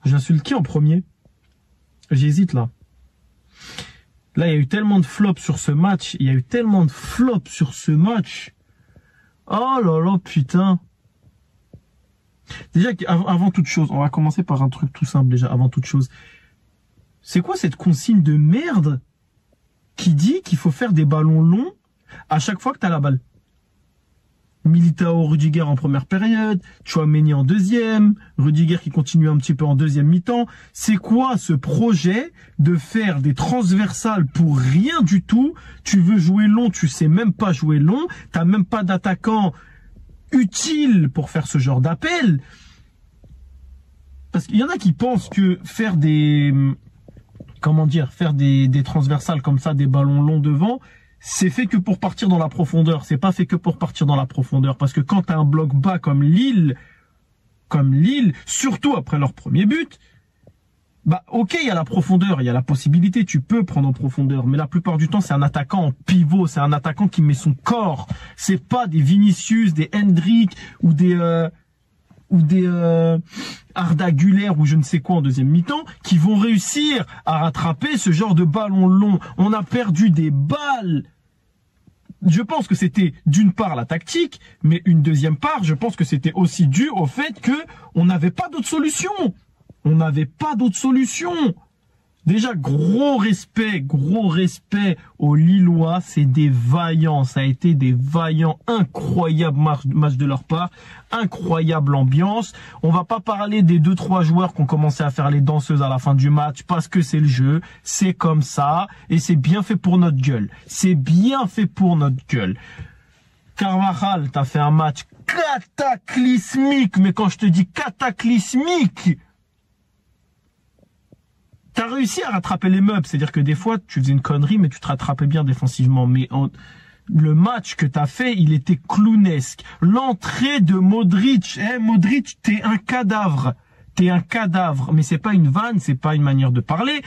J'insulte qui en premier? J'hésite là. Là, il y a eu tellement de flops sur ce match. Il y a eu tellement de flops sur ce match. Oh là là, putain. Déjà, avant toute chose, on va commencer par un truc tout simple déjà, avant toute chose. C'est quoi cette consigne de merde qui dit qu'il faut faire des ballons longs à chaque fois que tu as la balle? Militao, Rudiger en première période, Tchouaméni en deuxième, Rudiger qui continue un petit peu en deuxième mi-temps. C'est quoi ce projet de faire des transversales pour rien du tout? Tu veux jouer long, tu sais même pas jouer long, t'as même pas d'attaquant utile pour faire ce genre d'appel. Parce qu'il y en a qui pensent que faire des... Comment dire? Faire des transversales comme ça, des ballons longs devant... C'est fait que pour partir dans la profondeur. C'est pas fait que pour partir dans la profondeur. Parce que quand t'as un bloc bas comme Lille, surtout après leur premier but, bah ok, il y a la profondeur, il y a la possibilité, tu peux prendre en profondeur. Mais la plupart du temps, c'est un attaquant en pivot, c'est un attaquant qui met son corps. C'est pas des Vinicius, des Hendrick ou des Arda Güler ou je ne sais quoi en deuxième mi-temps qui vont réussir à rattraper ce genre de ballon long. On a perdu des balles. Je pense que c'était d'une part la tactique, mais une deuxième part, je pense que c'était aussi dû au fait que on n'avait pas d'autre solution. On n'avait pas d'autre solution. Déjà, gros respect aux Lillois, c'est des vaillants, ça a été des vaillants, incroyable match de leur part, incroyable ambiance. On va pas parler des 2-3 joueurs qui ont commencé à faire les danseuses à la fin du match parce que c'est le jeu, c'est comme ça, et c'est bien fait pour notre gueule. C'est bien fait pour notre gueule. Carvajal, t'as fait un match cataclysmique, mais quand je te dis cataclysmique, t'as réussi à rattraper les meubles, c'est-à-dire que des fois, tu faisais une connerie, mais tu te rattrapais bien défensivement. Mais le match que t'as fait, il était clownesque. L'entrée de Modric, Modric, t'es un cadavre. T'es un cadavre. Mais c'est pas une vanne, c'est pas une manière de parler.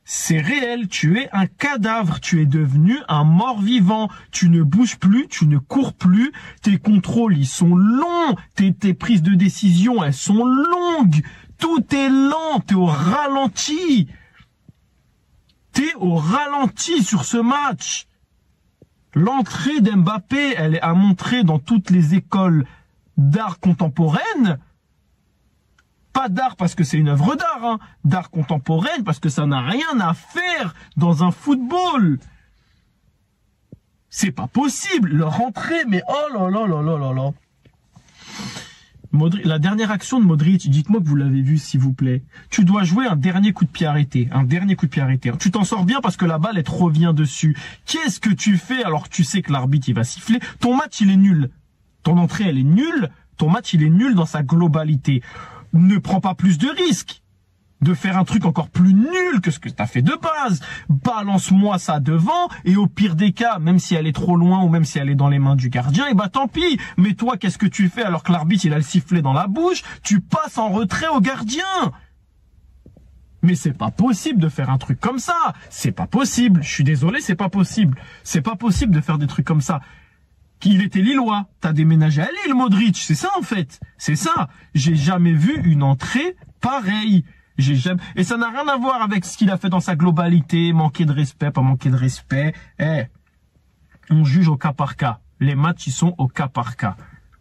C'est réel, tu es un cadavre, tu es devenu un mort-vivant. Tu ne bouges plus, tu ne cours plus. Tes contrôles, ils sont longs. Tes prises de décision, elles sont longues. Tout est lent, t'es au ralenti. T'es au ralenti sur ce match. L'entrée d'Mbappé, elle est à montrer dans toutes les écoles d'art contemporaine. Pas d'art parce que c'est une œuvre d'art, hein. D'art contemporaine parce que ça n'a rien à faire dans un football. C'est pas possible. Leur entrée, mais oh là là là là là là. La dernière action de Modric, dites-moi que vous l'avez vu, s'il vous plaît. Tu dois jouer un dernier coup de pied arrêté. Un dernier coup de pied arrêté. Tu t'en sors bien parce que la balle, elle te revient dessus. Qu'est-ce que tu fais alors que tu sais que l'arbitre, il va siffler? Ton match, il est nul. Ton entrée, elle est nulle. Ton match, il est nul dans sa globalité. Ne prends pas plus de risques de faire un truc encore plus nul que ce que tu as fait de base. Balance-moi ça devant, et au pire des cas, même si elle est trop loin ou même si elle est dans les mains du gardien, et bah tant pis. Mais toi, qu'est-ce que tu fais alors que l'arbitre il a le sifflet dans la bouche? Tu passes en retrait au gardien. Mais c'est pas possible de faire un truc comme ça. C'est pas possible. Je suis désolé, c'est pas possible. C'est pas possible de faire des trucs comme ça. Qu'il était Lillois. T'as déménagé à Lille, Modric. C'est ça en fait. C'est ça. J'ai jamais vu une entrée pareille. Et ça n'a rien à voir avec ce qu'il a fait dans sa globalité, manquer de respect, pas manquer de respect. On juge au cas par cas. Les matchs, ils sont au cas par cas.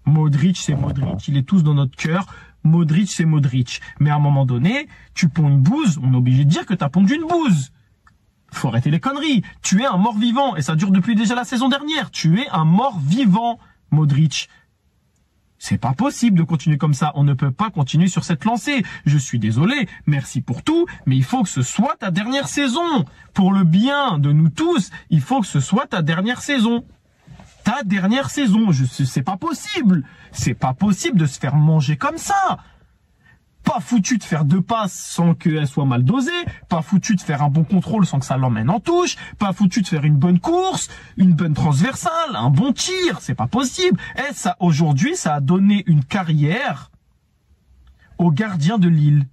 Modric, c'est Modric. Il est tous dans notre cœur. Modric, c'est Modric. Mais à un moment donné, tu ponds une bouse, on est obligé de dire que t'as pondu une bouse. Faut arrêter les conneries. Tu es un mort-vivant. Et ça dure depuis déjà la saison dernière. Tu es un mort-vivant, Modric. C'est pas possible de continuer comme ça. On ne peut pas continuer sur cette lancée. Je suis désolé. Merci pour tout. Mais il faut que ce soit ta dernière saison. Pour le bien de nous tous, il faut que ce soit ta dernière saison. Ta dernière saison. C'est pas possible. C'est pas possible de se faire manger comme ça. Pas foutu de faire 2 passes sans qu'elles soient mal dosées. Pas foutu de faire un bon contrôle sans que ça l'emmène en touche. Pas foutu de faire une bonne course, une bonne transversale, un bon tir. C'est pas possible. Et ça, aujourd'hui, ça a donné une carrière au gardien de Lille.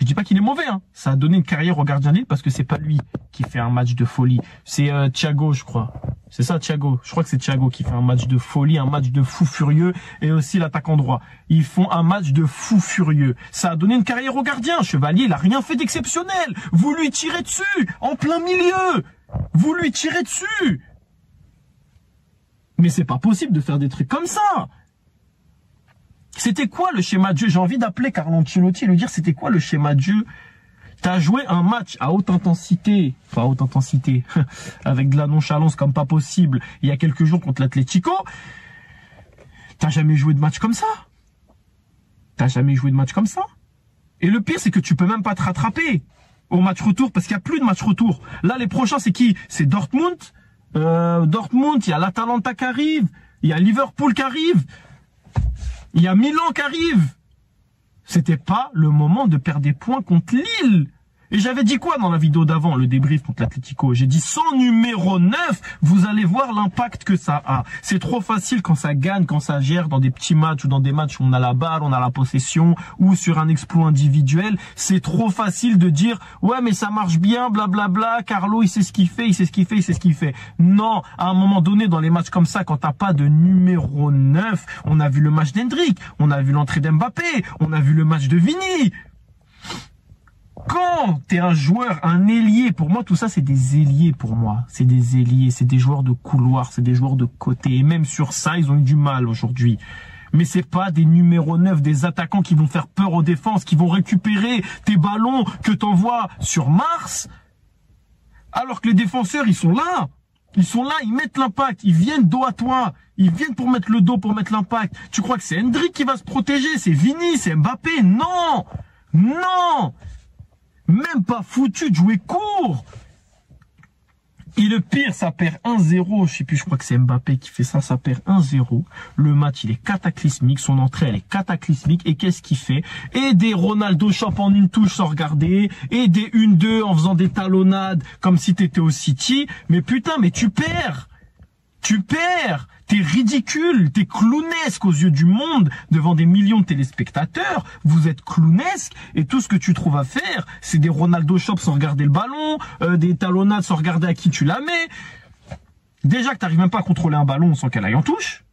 Je dis pas qu'il est mauvais, hein. Ça a donné une carrière au gardien de Lille parce que c'est pas lui qui fait un match de folie. C'est Thiago, je crois. C'est ça, Thiago. Je crois que c'est Thiago qui fait un match de folie, un match de fou furieux, et aussi l'attaquant droit. Ils font un match de fou furieux. Ça a donné une carrière au gardien. Chevalier, il a rien fait d'exceptionnel. Vous lui tirez dessus, en plein milieu. Vous lui tirez dessus. Mais c'est pas possible de faire des trucs comme ça. C'était quoi le schéma de jeu? J'ai envie d'appeler Carlo Ancelotti et lui dire c'était quoi le schéma de jeu? T'as joué un match à haute intensité, enfin à haute intensité, avec de la nonchalance comme pas possible, il y a quelques jours contre l'Atlético. T'as jamais joué de match comme ça. T'as jamais joué de match comme ça. Et le pire, c'est que tu peux même pas te rattraper au match retour parce qu'il n'y a plus de match retour. Là, les prochains, c'est qui? C'est Dortmund. Dortmund, il y a l'Atalanta qui arrive, il y a Liverpool qui arrive. Il y a Milan qui arrive. C'était pas le moment de perdre des points contre Lille. Et j'avais dit quoi dans la vidéo d'avant, le débrief contre l'Atlético? J'ai dit sans numéro 9, vous allez voir l'impact que ça a. C'est trop facile quand ça gagne, quand ça gère dans des petits matchs ou dans des matchs où on a la balle, on a la possession ou sur un exploit individuel. C'est trop facile de dire ouais mais ça marche bien, blablabla, Carlo il sait ce qu'il fait, il sait ce qu'il fait, il sait ce qu'il fait. Non, à un moment donné dans les matchs comme ça, quand t'as pas de numéro 9, on a vu le match d'Hendrick, on a vu l'entrée d'Mbappé, on a vu le match de Vini. Quand t'es un joueur, un ailier, pour moi tout ça c'est des ailiers pour moi. C'est des ailiers, c'est des joueurs de couloir, c'est des joueurs de côté. Et même sur ça, ils ont eu du mal aujourd'hui. Mais c'est pas des numéros 9, des attaquants qui vont faire peur aux défenses, qui vont récupérer tes ballons que t'envoies sur Mars. Alors que les défenseurs, ils sont là. Ils sont là, ils mettent l'impact, ils viennent dos à toi. Ils viennent pour mettre le dos, pour mettre l'impact. Tu crois que c'est Hendrick qui va se protéger? C'est Vini, c'est Mbappé? Non! Non! Même pas foutu de jouer court. Et le pire, ça perd 1-0. Je sais plus, je crois que c'est Mbappé qui fait ça. Ça perd 1-0. Le match, il est cataclysmique. Son entrée, elle est cataclysmique. Et qu'est-ce qu'il fait? Et des Ronaldo Shop en une touche sans regarder. Et des 1-2 en faisant des talonnades comme si t'étais au City. Mais putain, mais tu perds. Tu perds. T'es ridicule, t'es clownesque aux yeux du monde devant des millions de téléspectateurs. Vous êtes clownesque et tout ce que tu trouves à faire, c'est des Ronaldo Shop sans regarder le ballon, des talonnades sans regarder à qui tu la mets. Déjà que t'arrives même pas à contrôler un ballon sans qu'elle aille en touche.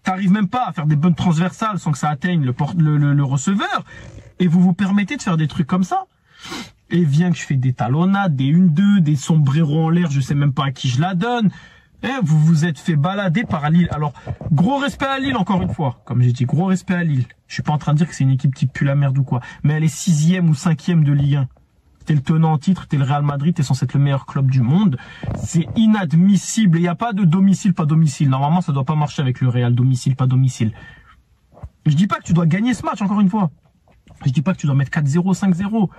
T'arrives même pas à faire des bonnes transversales sans que ça atteigne le receveur. Et vous vous permettez de faire des trucs comme ça. Et vient que je fais des talonnades, des 1-2, des sombreros en l'air, je sais même pas à qui je la donne. Vous vous êtes fait balader par Lille. Alors, gros respect à Lille encore une fois. Comme j'ai dit, gros respect à Lille. Je suis pas en train de dire que c'est une équipe qui pue la merde ou quoi. Mais elle est 6e ou 5e de Ligue 1. T'es le tenant en titre, t'es le Real Madrid, t'es censé être le meilleur club du monde. C'est inadmissible. Il n'y a pas de domicile, pas domicile. Normalement, ça doit pas marcher avec le Real. Domicile, pas domicile. Je dis pas que tu dois gagner ce match, encore une fois. Je dis pas que tu dois mettre 4-0, 5-0.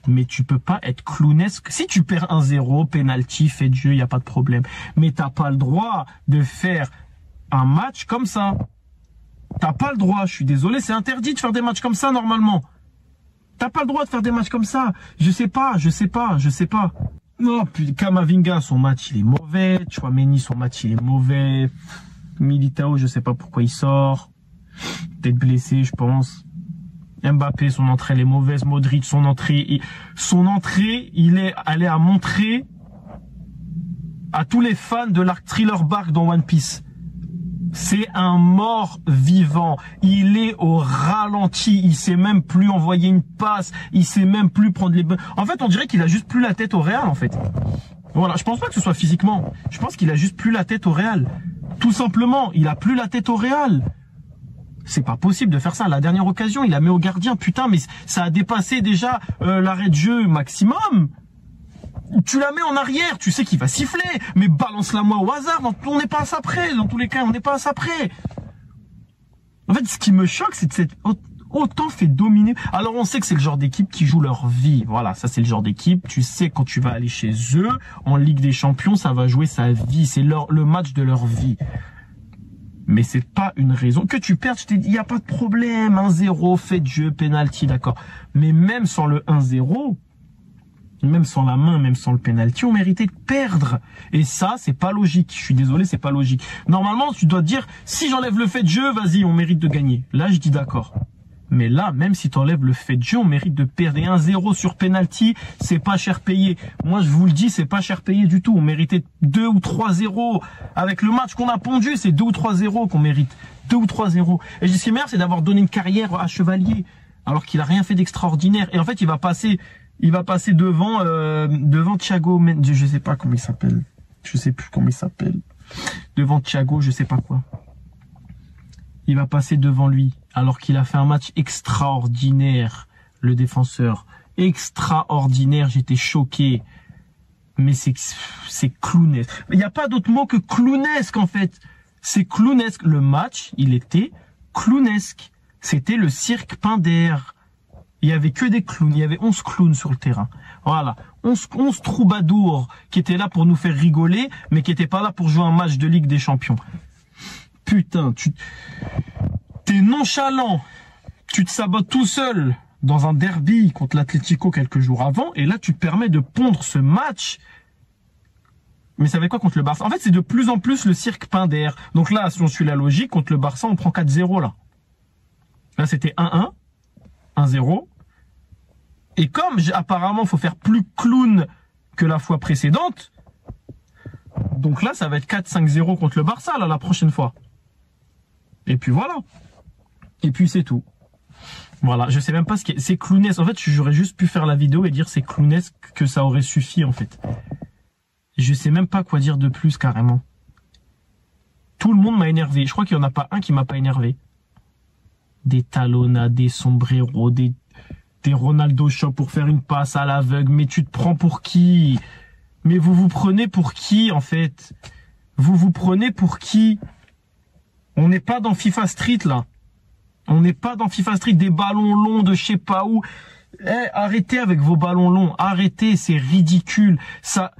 Mais tu peux pas être clownesque. Si tu perds 1-0, penalty, fait de jeu, il n'y a pas de problème. Mais t'as pas le droit de faire un match comme ça. T'as pas le droit, je suis désolé, c'est interdit de faire des matchs comme ça normalement. T'as pas le droit de faire des matchs comme ça. Je sais pas. Non, puis Camavinga, son match il est mauvais. Tchouaméni, son match il est mauvais. Militao, je sais pas pourquoi il sort. Peut-être blessé, je pense. Mbappé, son entrée, elle est mauvaise. Modric, son entrée, elle est à montrer à tous les fans de l'arc Thriller Bark dans One Piece. C'est un mort vivant. Il est au ralenti. Il sait même plus envoyer une passe. Il sait même plus prendre les bonnes. En fait, on dirait qu'il a juste plus la tête au Real, en fait. Voilà. Je pense pas que ce soit physiquement. Je pense qu'il a juste plus la tête au Real. Tout simplement, il a plus la tête au Real. C'est pas possible de faire ça. La dernière occasion, il la met au gardien. Putain, mais ça a dépassé déjà l'arrêt de jeu maximum. Tu la mets en arrière, tu sais qu'il va siffler, mais balance-la moi au hasard. On n'est pas à ça près. Dans tous les cas, on n'est pas à ça près. En fait, ce qui me choque, c'est de s'être autant fait dominer. Alors, on sait que c'est le genre d'équipe qui joue leur vie. Voilà, ça c'est le genre d'équipe. Tu sais, quand tu vas aller chez eux, en Ligue des Champions, ça va jouer sa vie. C'est le match de leur vie. Mais c'est pas une raison. Que tu perds, je t'ai dit, il n'y a pas de problème. 1-0, fait de jeu, penalty, d'accord. Mais même sans le 1-0, même sans la main, même sans le penalty, on méritait de perdre. Et ça, c'est pas logique. Je suis désolé, c'est pas logique. Normalement, tu dois te dire, si j'enlève le fait de jeu, vas-y, on mérite de gagner. Là, je dis d'accord. Mais là, même si tu enlèves le fait de jeu, on mérite de perdre. Et 1-0 sur penalty, c'est pas cher payé. Moi, je vous le dis, c'est pas cher payé du tout. On méritait 2 ou 3-0. Avec le match qu'on a pondu, c'est 2 ou 3-0 qu'on mérite. 2 ou 3-0. Et ce qui est meilleur, c'est d'avoir donné une carrière à Chevalier, alors qu'il a rien fait d'extraordinaire. Et en fait, il va passer devant Thiago Mendes. Je sais pas comment il s'appelle. Je sais plus comment il s'appelle. Devant Thiago, je sais pas quoi. Il va passer devant lui, alors qu'il a fait un match extraordinaire, le défenseur. Extraordinaire, j'étais choqué. Mais c'est clownesque. Il n'y a pas d'autre mot que clownesque, en fait. C'est clownesque. Le match, il était clownesque. C'était le cirque Pinder. Il y avait que des clowns. Il y avait 11 clowns sur le terrain. Voilà. 11 troubadours qui étaient là pour nous faire rigoler, mais qui n'étaient pas là pour jouer un match de Ligue des Champions. Putain, t'es nonchalant. Tu te sabotes tout seul dans un derby contre l'Atlético quelques jours avant. Et là, tu te permets de pondre ce match. Mais ça fait quoi contre le Barça? En fait, c'est de plus en plus le cirque Pinder. Donc là, si on suit la logique, contre le Barça, on prend 4-0 là. Là, c'était 1-1, 1-0. Et comme apparemment, il faut faire plus clown que la fois précédente, donc là, ça va être 4-5-0 contre le Barça, là, la prochaine fois. Et puis voilà. Et puis c'est tout. Voilà, je sais même pas ce qui est. C'est clownesque. En fait, j'aurais juste pu faire la vidéo et dire c'est clownesque, que ça aurait suffi, en fait. Je sais même pas quoi dire de plus, carrément. Tout le monde m'a énervé. Je crois qu'il y en a pas un qui m'a pas énervé. Des talonnades, des sombreros, des Ronaldo Shop pour faire une passe à l'aveugle. Mais tu te prends pour qui? Mais vous vous prenez pour qui, en fait? Vous vous prenez pour qui? On n'est pas dans FIFA Street, là. On n'est pas dans FIFA Street, des ballons longs de je sais pas où. Arrêtez avec vos ballons longs. Arrêtez, c'est ridicule. Ça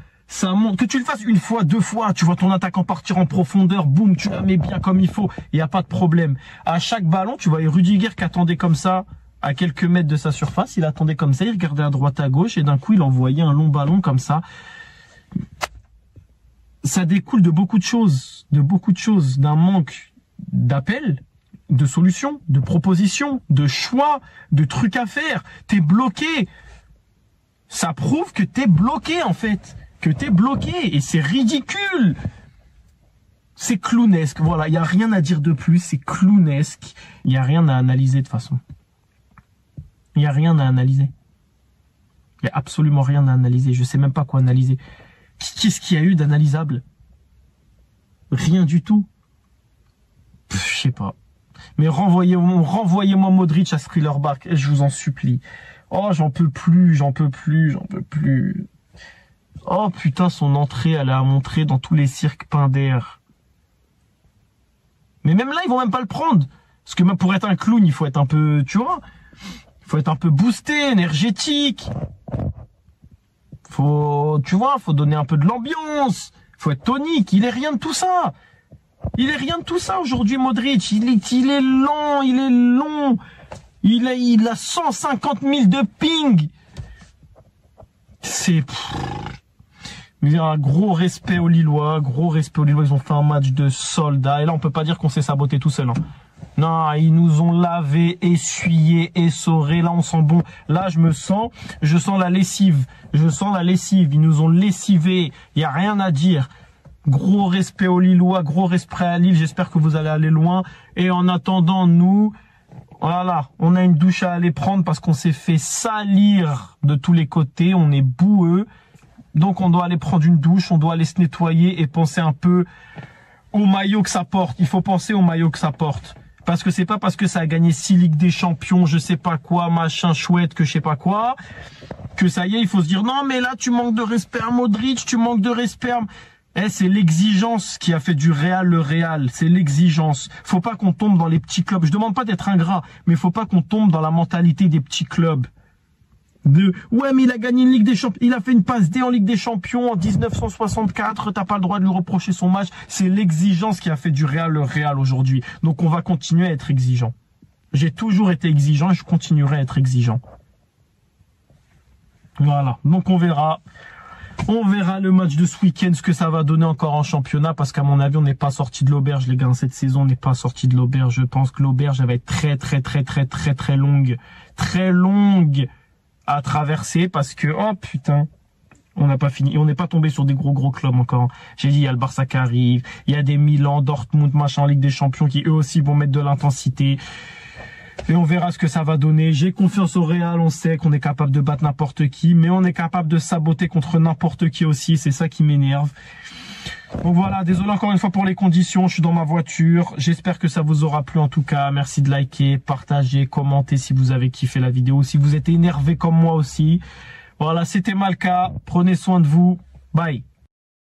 montre. Que tu le fasses une fois, deux fois, tu vois ton attaquant partir en profondeur, boum, tu la mets bien comme il faut. Il n'y a pas de problème. À chaque ballon, tu voyais Rudiger qui attendait comme ça, à quelques mètres de sa surface. Il attendait comme ça, il regardait à droite, à gauche, et d'un coup, il envoyait un long ballon comme ça. Ça découle de beaucoup de choses, d'un manque d'appel, de solutions, de propositions, de choix, de trucs à faire. T'es bloqué. Ça prouve que t'es bloqué, en fait. Que t'es bloqué. Et c'est ridicule. C'est clownesque. Voilà, il n'y a rien à dire de plus. C'est clownesque. Il n'y a rien à analyser, de toute façon. Il n'y a rien à analyser. Il n'y a absolument rien à analyser. Je sais même pas quoi analyser. Qu'est-ce qu'il y a eu d'analysable? Rien du tout. Je sais pas. Mais renvoyez-moi Modric à Thriller Bark, je vous en supplie. Oh, j'en peux plus. Oh putain, son entrée, elle a montré dans tous les cirques Pinder. Mais même là, ils vont même pas le prendre. Parce que même pour être un clown, il faut être un peu, tu vois, il faut être un peu boosté, énergétique. Faut donner un peu de l'ambiance. Faut être tonique. Il est rien de tout ça. Aujourd'hui, Modric. Il est lent, il est long. Il a 150 000 de ping. C'est... Mais un gros respect aux Lillois. Ils ont fait un match de soldats. Et là, on peut pas dire qu'on s'est saboté tout seul. Hein. Non, ils nous ont lavé, essuyé, essoré. Là, on sent bon. Là, je sens la lessive. Ils nous ont lessivé. Il y a rien à dire. Gros respect aux Lillois, gros respect à Lille. J'espère que vous allez aller loin. Et en attendant, nous, voilà, on a une douche à aller prendre parce qu'on s'est fait salir de tous les côtés. On est boueux. Donc, on doit aller prendre une douche. On doit aller se nettoyer et penser un peu au maillot que ça porte. Il faut penser au maillot que ça porte. Parce que c'est pas parce que ça a gagné 6 Ligues des Champions, je sais pas quoi, machin chouette, que je sais pas quoi, que ça y est, il faut se dire non, mais là, tu manques de respect à Modric, tu manques de respect à... c'est l'exigence qui a fait du Real le Real. C'est l'exigence. Faut pas qu'on tombe dans les petits clubs. Je demande pas d'être ingrat, mais faut pas qu'on tombe dans la mentalité des petits clubs. Ouais, mais il a gagné une Ligue des Champions. Il a fait une passe D en Ligue des Champions en 1964. T'as pas le droit de lui reprocher son match. C'est l'exigence qui a fait du Real le Real aujourd'hui. Donc on va continuer à être exigeant. J'ai toujours été exigeant et je continuerai à être exigeant. Voilà. Donc on verra. On verra le match de ce week-end, ce que ça va donner encore en championnat, parce qu'à mon avis, on n'est pas sorti de l'auberge, les gars. Cette saison, on n'est pas sorti de l'auberge. Je pense que l'auberge, elle va être très longue à traverser, parce que, oh putain, on n'a pas fini. Et on n'est pas tombé sur des gros clubs encore. J'ai dit, il y a le Barça qui arrive, il y a des Milan, Dortmund, machin, en Ligue des Champions, qui eux aussi vont mettre de l'intensité. Et on verra ce que ça va donner. J'ai confiance au Real, on sait qu'on est capable de battre n'importe qui, mais on est capable de saboter contre n'importe qui aussi, c'est ça qui m'énerve. Donc voilà, désolé encore une fois pour les conditions, je suis dans ma voiture, j'espère que ça vous aura plu en tout cas, merci de liker, partager, commenter si vous avez kiffé la vidéo, si vous êtes énervé comme moi aussi. Voilà, c'était Malka, prenez soin de vous, bye.